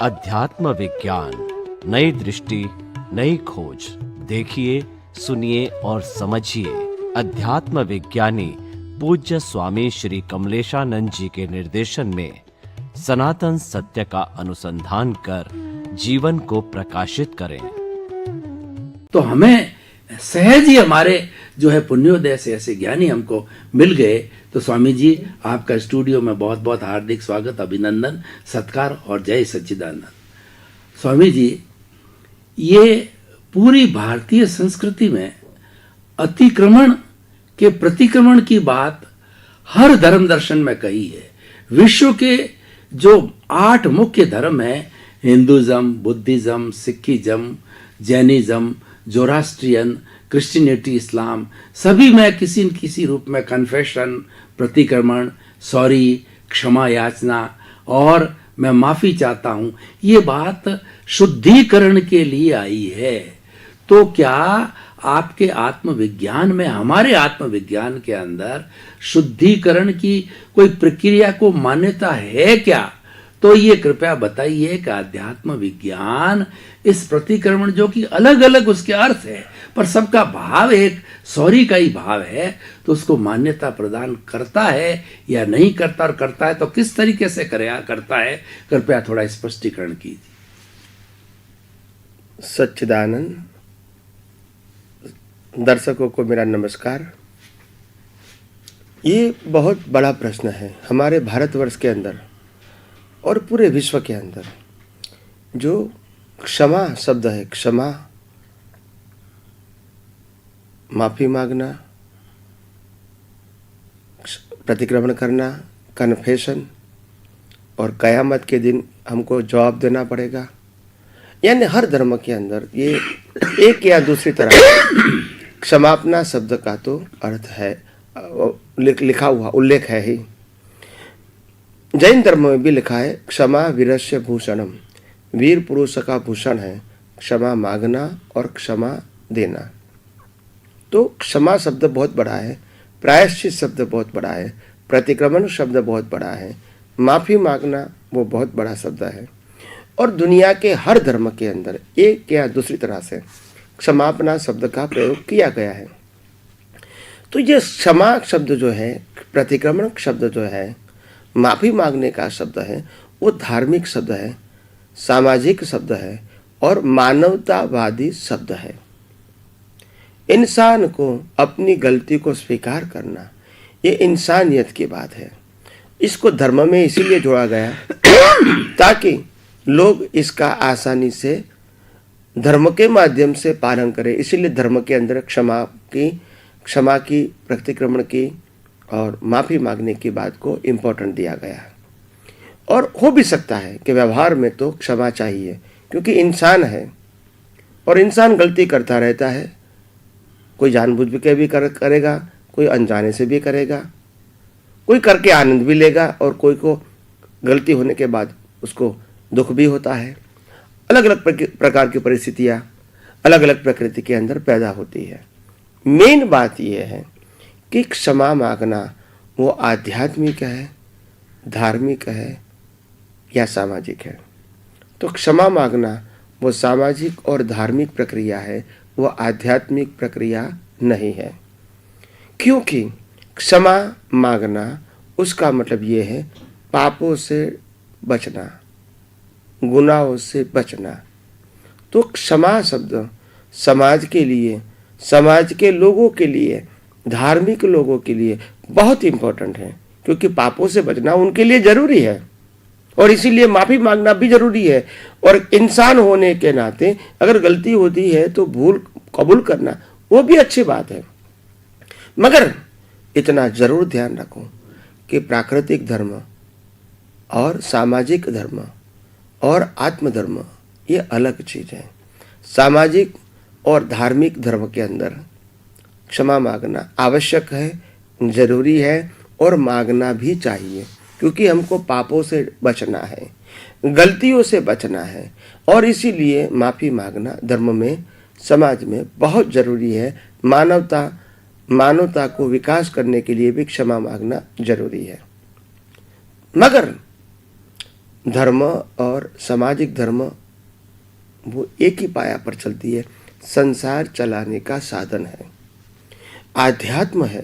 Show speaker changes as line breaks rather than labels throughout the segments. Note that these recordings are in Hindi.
अध्यात्म विज्ञान, नई दृष्टि, नई खोज। देखिए, सुनिए और समझिए। अध्यात्म विज्ञानी पूज्य स्वामी श्री कमलेशानंद जी के निर्देशन में सनातन सत्य का अनुसंधान कर जीवन को प्रकाशित करें।
तो हमें सहज ही हमारे जो है पुण्योदय से ऐसे ज्ञानी हमको मिल गए। तो स्वामी जी, आपका स्टूडियो में बहुत बहुत हार्दिक स्वागत, अभिनंदन, सत्कार और जय सच्चिदानंद। स्वामी जी, ये पूरी भारतीय संस्कृति में अतिक्रमण के प्रतिक्रमण की बात हर धर्म दर्शन में कही है। विश्व के जो 8 मुख्य धर्म हैं, Hinduism, Buddhism, Sikhism, Jainism, Zoroastrian, Christianity, इस्लाम, सभी में किसी न किसी रूप में कन्फेशन, प्रतिक्रमण, सॉरी, क्षमा याचना और मैं माफी चाहता हूं, ये बात शुद्धिकरण के लिए आई है। तो क्या आपके आत्मविज्ञान में, हमारे आत्मविज्ञान के अंदर शुद्धिकरण की कोई प्रक्रिया को मान्यता है क्या? तो ये कृपया बताइए कि अध्यात्म विज्ञान इस प्रतिक्रमण, जो कि अलग अलग उसके अर्थ है पर सबका भाव एक सॉरी का ही भाव है, तो उसको मान्यता प्रदान करता है या नहीं करता, और करता है तो किस तरीके से करता है? कृपया थोड़ा स्पष्टीकरण कीजिए।
सच्चिदानंद दर्शकों को मेरा नमस्कार। ये बहुत बड़ा प्रश्न है हमारे भारतवर्ष के अंदर और पूरे विश्व के अंदर। जो क्षमा शब्द है, क्षमा, माफी मांगना, प्रतिक्रमण करना, कन्फेशन, और कयामत के दिन हमको जवाब देना पड़ेगा, यानी हर धर्म के अंदर ये एक या दूसरी तरह क्षमापना शब्द का तो अर्थ है, लिखा हुआ उल्लेख है ही। जैन धर्म में भी लिखा है, क्षमा वीरस्य भूषणम, वीर पुरुष का भूषण है क्षमा मांगना और क्षमा देना। तो क्षमा शब्द बहुत बड़ा है, प्रायश्चित शब्द बहुत बड़ा है, प्रतिक्रमण शब्द बहुत बड़ा है, माफी मांगना वो बहुत बड़ा शब्द है। और दुनिया के हर धर्म के अंदर एक या दूसरी तरह से क्षमापना शब्द का प्रयोग किया गया है। तो ये क्षमा शब्द जो है, प्रतिक्रमण शब्द जो है, माफी मांगने का शब्द है, वो धार्मिक शब्द है, सामाजिक शब्द है और मानवतावादी शब्द है। इंसान को अपनी गलती को स्वीकार करना, ये इंसानियत की बात है। इसको धर्म में इसीलिए जोड़ा गया ताकि लोग इसका आसानी से धर्म के माध्यम से पालन करें। इसीलिए धर्म के अंदर क्षमा की, प्रतिक्रमण की और माफ़ी मांगने की बात को इम्पोर्टेंट दिया गया है। और हो भी सकता है कि व्यवहार में तो क्षमा चाहिए, क्योंकि इंसान है और इंसान गलती करता रहता है। कोई जानबूझ के भी करेगा, कोई अनजाने से भी करेगा, कोई करके आनंद भी लेगा और कोई को गलती होने के बाद उसको दुख भी होता है। अलग अलग प्रकार की परिस्थितियाँ अलग अलग प्रकृति के अंदर पैदा होती है। मेन बात यह है कि क्षमा मांगना वो आध्यात्मिक है, धार्मिक है या सामाजिक है। तो क्षमा मांगना वो सामाजिक और धार्मिक प्रक्रिया है, वो आध्यात्मिक प्रक्रिया नहीं है। क्योंकि क्षमा मांगना उसका मतलब ये है पापों से बचना, गुनाहों से बचना। तो क्षमा शब्द समाज के लिए, समाज के लोगों के लिए, धार्मिक लोगों के लिए बहुत इम्पोर्टेंट है, क्योंकि पापों से बचना उनके लिए जरूरी है और इसीलिए माफी मांगना भी जरूरी है। और इंसान होने के नाते अगर गलती होती है तो भूल कबूल करना वो भी अच्छी बात है। मगर इतना जरूर ध्यान रखो कि प्राकृतिक धर्म और सामाजिक धर्म और आत्मधर्म ये अलग चीज है। सामाजिक और धार्मिक धर्म के अंदर क्षमा मांगना आवश्यक है, जरूरी है और मांगना भी चाहिए, क्योंकि हमको पापों से बचना है, गलतियों से बचना है। और इसीलिए माफ़ी मांगना धर्म में, समाज में बहुत ज़रूरी है। मानवता को विकास करने के लिए भी क्षमा मांगना जरूरी है। मगर धर्म और सामाजिक धर्म वो एक ही पाया पर चलती है, संसार चलाने का साधन है। आध्यात्म है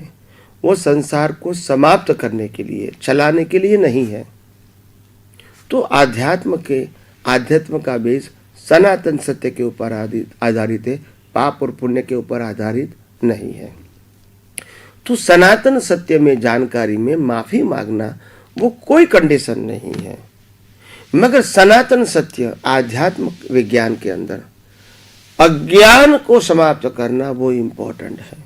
वो संसार को समाप्त करने के लिए, चलाने के लिए नहीं है। तो आध्यात्म का बेस सनातन सत्य के ऊपर आधारित है, पाप और पुण्य के ऊपर आधारित नहीं है। तो सनातन सत्य में जानकारी में माफी मांगना वो कोई कंडीशन नहीं है, मगर सनातन सत्य आध्यात्म विज्ञान के अंदर अज्ञान को समाप्त करना वो इम्पोर्टेंट है।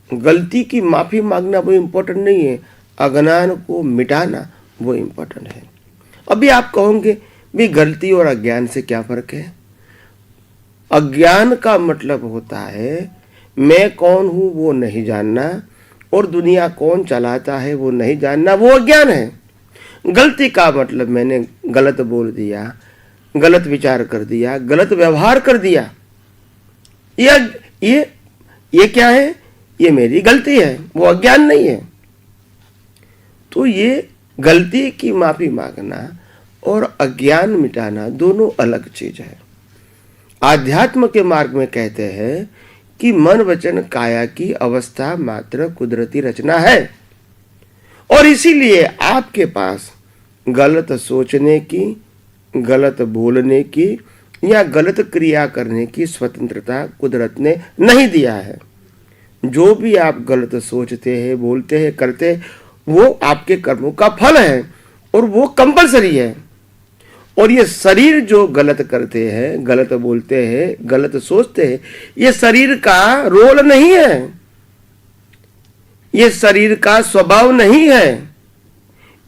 गलती की माफी मांगना वो इम्पोर्टेंट नहीं है, अज्ञान को मिटाना वो इम्पोर्टेंट है। अभी आप कहोगे भी गलती और अज्ञान से क्या फर्क है? अज्ञान का मतलब होता है मैं कौन हूं वो नहीं जानना, और दुनिया कौन चलाता है वो नहीं जानना, वो अज्ञान है। गलती का मतलब मैंने गलत बोल दिया, गलत विचार कर दिया, गलत व्यवहार कर दिया, ये क्या है? ये मेरी गलती है, वो अज्ञान नहीं है। तो ये गलती की माफी मांगना और अज्ञान मिटाना दोनों अलग चीज है। आध्यात्म के मार्ग में कहते हैं कि मन वचन काया की अवस्था मात्र कुदरती रचना है, और इसीलिए आपके पास गलत सोचने की, गलत बोलने की या गलत क्रिया करने की स्वतंत्रता कुदरत ने नहीं दिया है। जो भी आप गलत सोचते हैं, बोलते हैं, करते हैं, वो आपके कर्मों का फल है और वो कंपलसरी है। और ये शरीर जो गलत करते हैं, गलत बोलते हैं, गलत सोचते हैं, ये शरीर का रोल नहीं है, ये शरीर का स्वभाव नहीं है।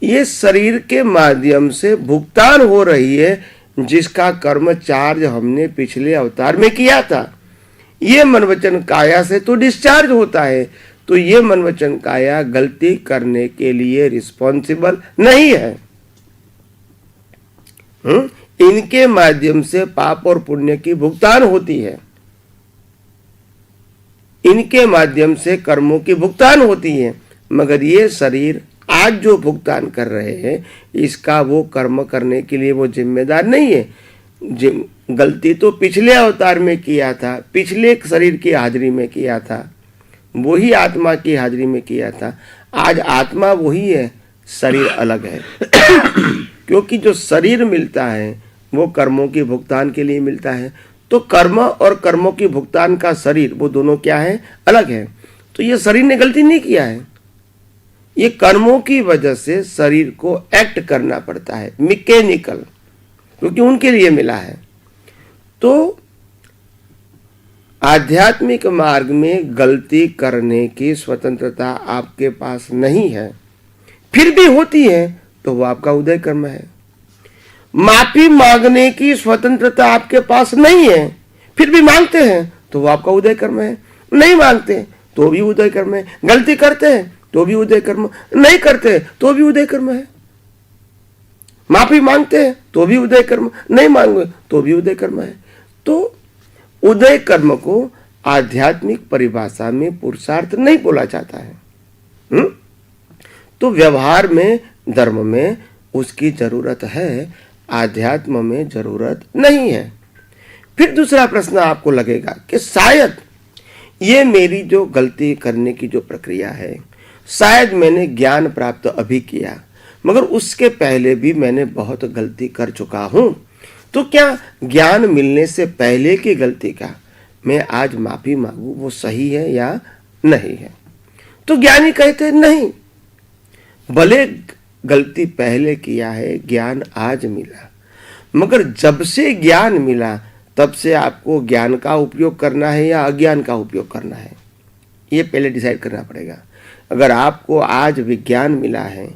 ये शरीर के माध्यम से भुगतान हो रही है, जिसका कर्म चार्ज हमने पिछले अवतार में किया था। ये मन वचन काया से तो डिस्चार्ज होता है, तो ये मन वचन काया गलती करने के लिए रिस्पॉन्सिबल नहीं है। इनके माध्यम से पाप और पुण्य की भुगतान होती है, इनके माध्यम से कर्मों की भुगतान होती है, मगर ये शरीर आज जो भुगतान कर रहे हैं, इसका वो कर्म करने के लिए वो जिम्मेदार नहीं है। गलती तो पिछले अवतार में किया था, पिछले शरीर की हाजिरी में किया था, वही आत्मा की हाजिरी में किया था। आज आत्मा वही है, शरीर अलग है। क्योंकि जो शरीर मिलता है वो कर्मों की भुगतान के लिए मिलता है, तो कर्म और कर्मों की भुगतान का शरीर वो दोनों क्या है? अलग है। तो ये शरीर ने गलती नहीं किया है, ये कर्मों की वजह से शरीर को एक्ट करना पड़ता है, मैकेनिकल, क्योंकि उनके लिए मिला है। तो आध्यात्मिक मार्ग में गलती करने की स्वतंत्रता आपके पास नहीं है, फिर भी होती है तो वो आपका उदय कर्म है। माफी मांगने की स्वतंत्रता आपके पास नहीं है, फिर भी मांगते हैं तो वो आपका उदय कर्म है। नहीं मांगते तो भी उदय कर्म है। गलती करते हैं तो भी उदय कर्म, नहीं करते तो भी उदय कर्म है। माफी मांगते हैं तो भी उदय कर्म, नहीं मांगे तो भी उदय कर्म है। तो उदय कर्म को आध्यात्मिक परिभाषा में पुरुषार्थ नहीं बोला जाता है। तो व्यवहार में, धर्म में उसकी जरूरत है, आध्यात्म में जरूरत नहीं है। फिर दूसरा प्रश्न आपको लगेगा कि शायद ये मेरी जो गलती करने की जो प्रक्रिया है, शायद मैंने ज्ञान प्राप्त अभी किया, मगर उसके पहले भी मैंने बहुत गलती कर चुका हूं, तो क्या ज्ञान मिलने से पहले की गलती का मैं आज माफी मांगू, वो सही है या नहीं है? तो ज्ञानी कहते नहीं, भले गलती पहले किया है, ज्ञान आज मिला, मगर जब से ज्ञान मिला तब से आपको ज्ञान का उपयोग करना है या अज्ञान का उपयोग करना है, ये पहले डिसाइड करना पड़ेगा। अगर आपको आज विज्ञान मिला है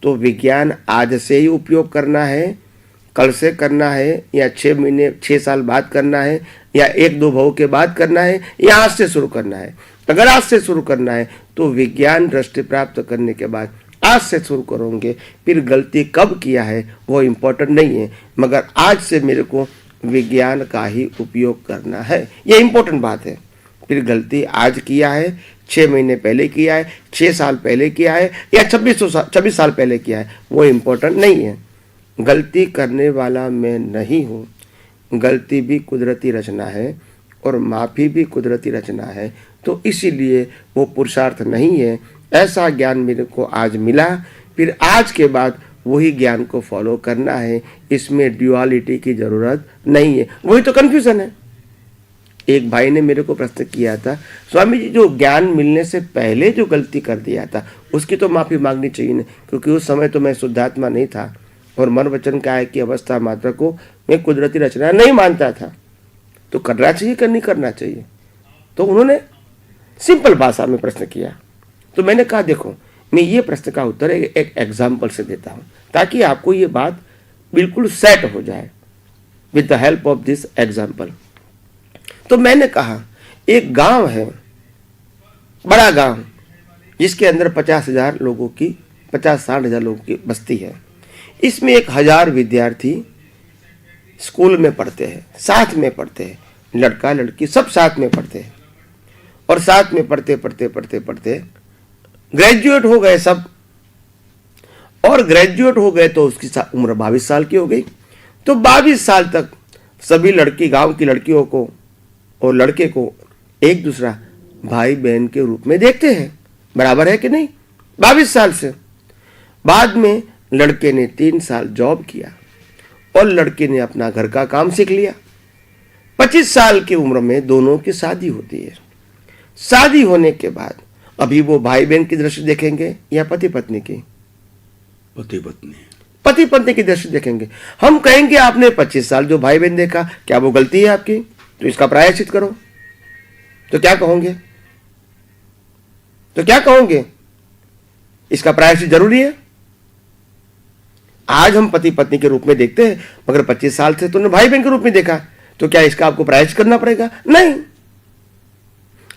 तो विज्ञान आज से ही उपयोग करना है, कल से करना है, या 6 महीने 6 साल बाद करना है, या 1-2 भाव के बाद करना है, या आज से शुरू करना है। अगर आज से शुरू करना है तो विज्ञान दृष्टि प्राप्त करने के बाद आज से शुरू करोगे। फिर गलती कब किया है वो इम्पोर्टेंट नहीं है, मगर आज से मेरे को विज्ञान का ही उपयोग करना है, ये इम्पोर्टेंट बात है। फिर गलती आज किया है, 6 महीने पहले किया है, 6 साल पहले किया है, या 26 साल पहले किया है, वो इम्पोर्टेंट नहीं है। गलती करने वाला मैं नहीं हूँ, गलती भी कुदरती रचना है और माफ़ी भी कुदरती रचना है, तो इसीलिए वो पुरुषार्थ नहीं है। ऐसा ज्ञान मेरे को आज मिला, फिर आज के बाद वही ज्ञान को फॉलो करना है, इसमें ड्युअलिटी की ज़रूरत नहीं है। वही तो कन्फ्यूज़न है। एक भाई ने मेरे को प्रश्न किया था, स्वामी जी जो ज्ञान मिलने से पहले जो गलती कर दिया था उसकी तो माफ़ी मांगनी चाहिए ना, क्योंकि उस समय तो मैं शुद्धात्मा नहीं था और मन वचन काया की अवस्था मात्र को मैं कुदरती रचना नहीं मानता था, तो करना चाहिए कि नहीं करना चाहिए। तो उन्होंने सिंपल भाषा में प्रश्न किया, तो मैंने कहा देखो मैं ये प्रश्न का उत्तर एक एग्जाम्पल से देता हूँ ताकि आपको ये बात बिल्कुल सेट हो जाए with the help of this example. तो मैंने कहा एक गांव है, बड़ा गांव, जिसके अंदर 50,000 लोगों की 50-60,000 लोगों की बस्ती है। इसमें 1,000 विद्यार्थी स्कूल में पढ़ते हैं, साथ में पढ़ते हैं, लड़का लड़की सब साथ में पढ़ते हैं और साथ में पढ़ते पढ़ते पढ़ते पढ़ते ग्रेजुएट हो गए सब। और ग्रेजुएट हो गए तो उसकी उम्र 22 साल की हो गई। तो 22 साल तक सभी लड़की, गांव की लड़कियों को और लड़के को एक दूसरा भाई बहन के रूप में देखते हैं, बराबर है कि नहीं। 22 साल से बाद में लड़के ने 3 साल जॉब किया और लड़के ने अपना घर का काम सीख लिया। 25 साल की उम्र में दोनों की शादी होती है। शादी होने के बाद अभी वो भाई बहन की दृष्टि देखेंगे या पति पत्नी की? पति पत्नी की दृष्टि देखेंगे। हम कहेंगे आपने 25 साल जो भाई बहन देखा, क्या वो गलती है आपकी? तो इसका प्रायश्चित करो। तो क्या कहोगे? तो क्या कहोगे? इसका प्रायश्चित जरूरी है। आज हम पति पत्नी के रूप में देखते हैं, मगर 25 साल से तुमने भाई बहन के रूप में देखा, तो क्या इसका आपको प्रायश्चित करना पड़ेगा? नहीं।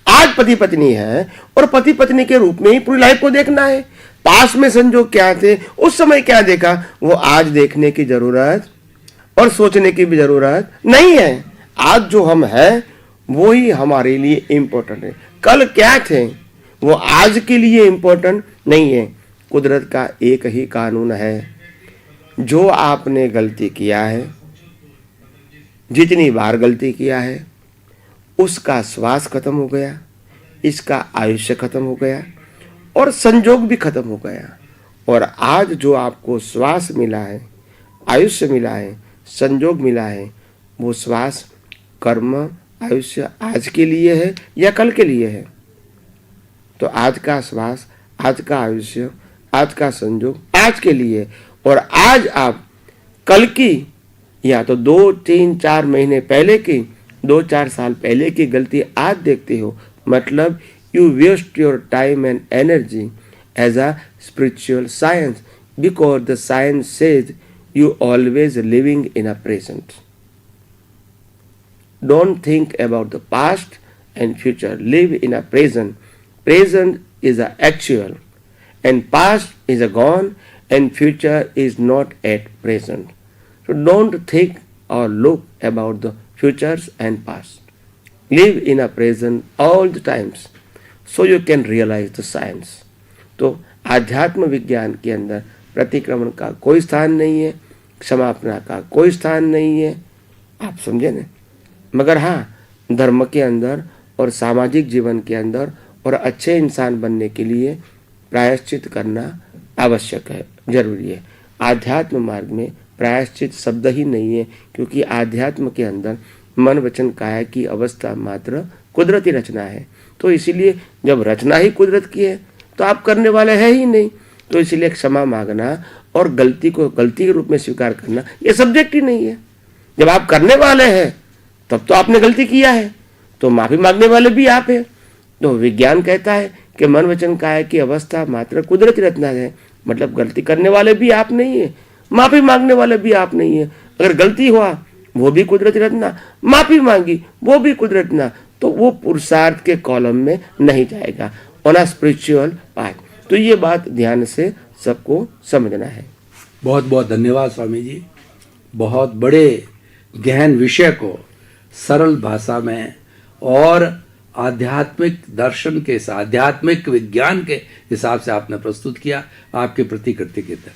आज पति पत्नी है और पति पत्नी के रूप में ही पूरी लाइफ को देखना है। पास में संजोग क्या थे, उस समय क्या देखा, वो आज देखने की जरूरत और सोचने की भी जरूरत नहीं है। आज जो हम हैं वो ही हमारे लिए इंपॉर्टेंट है। कल क्या थे वो आज के लिए इंपॉर्टेंट नहीं है। कुदरत का एक ही कानून है, जो आपने गलती किया है, जितनी बार गलती किया है, उसका श्वास खत्म हो गया, इसका आयुष्य खत्म हो गया और संजोग भी खत्म हो गया। और आज जो आपको श्वास मिला है, आयुष्य मिला है, संजोग मिला है, वो श्वास, कर्म, आयुष्य आज के लिए है या कल के लिए है? तो आज का श्वास, आज का आयुष्य, आज का संजोग आज के लिए। और आज आप कल की या तो 2, 3, 4 महीने पहले की, 2-4 साल पहले की गलती आज देखते हो, मतलब you waste your time and energy as a spiritual science, because the science says you always living in a present. Don't think about the past and future, live in a present. Present is a actual and past is a gone and future is not at present. So don't think or look about the futures and past. Live in a present all the times so you can realize the science. तो आध्यात्म विज्ञान के अंदर प्रतिक्रमण का कोई स्थान नहीं है, क्षमापना का कोई स्थान नहीं है, आप समझे ना। मगर हाँ, धर्म के अंदर और सामाजिक जीवन के अंदर और अच्छे इंसान बनने के लिए प्रायश्चित करना आवश्यक है, जरूरी है। आध्यात्म मार्ग में प्रायश्चित शब्द ही नहीं है, क्योंकि आध्यात्म के अंदर मन वचन काया की अवस्था मात्र कुदरती रचना है। तो इसीलिए जब रचना ही कुदरत की है तो आप करने वाले हैं ही नहीं, तो इसीलिए क्षमा मांगना और गलती को गलती के रूप में स्वीकार करना ये सब्जेक्ट ही नहीं है। जब आप करने वाले हैं तब तो आपने गलती किया है, तो माफी मांगने वाले भी आप हैं। तो विज्ञान कहता है कि मन वचन काया की अवस्था मात्र कुदरती रचना है, मतलब गलती करने वाले भी आप नहीं है, माफी मांगने वाले भी आप नहीं है। अगर गलती हुआ वो भी कुदरती रचना, माफी मांगी वो भी कुदरती रचना, तो वो पुरुषार्थ के कॉलम में नहीं जाएगा, ऑन अ स्पिरिचुअल पाथ। तो ये बात ध्यान से सबको समझना है।
बहुत बहुत धन्यवाद स्वामी जी। बहुत बड़े गहन विषय को सरल भाषा में और आध्यात्मिक दर्शन के साथ, आध्यात्मिक विज्ञान के हिसाब से आपने प्रस्तुत किया। आपके प्रति कृतज्ञता।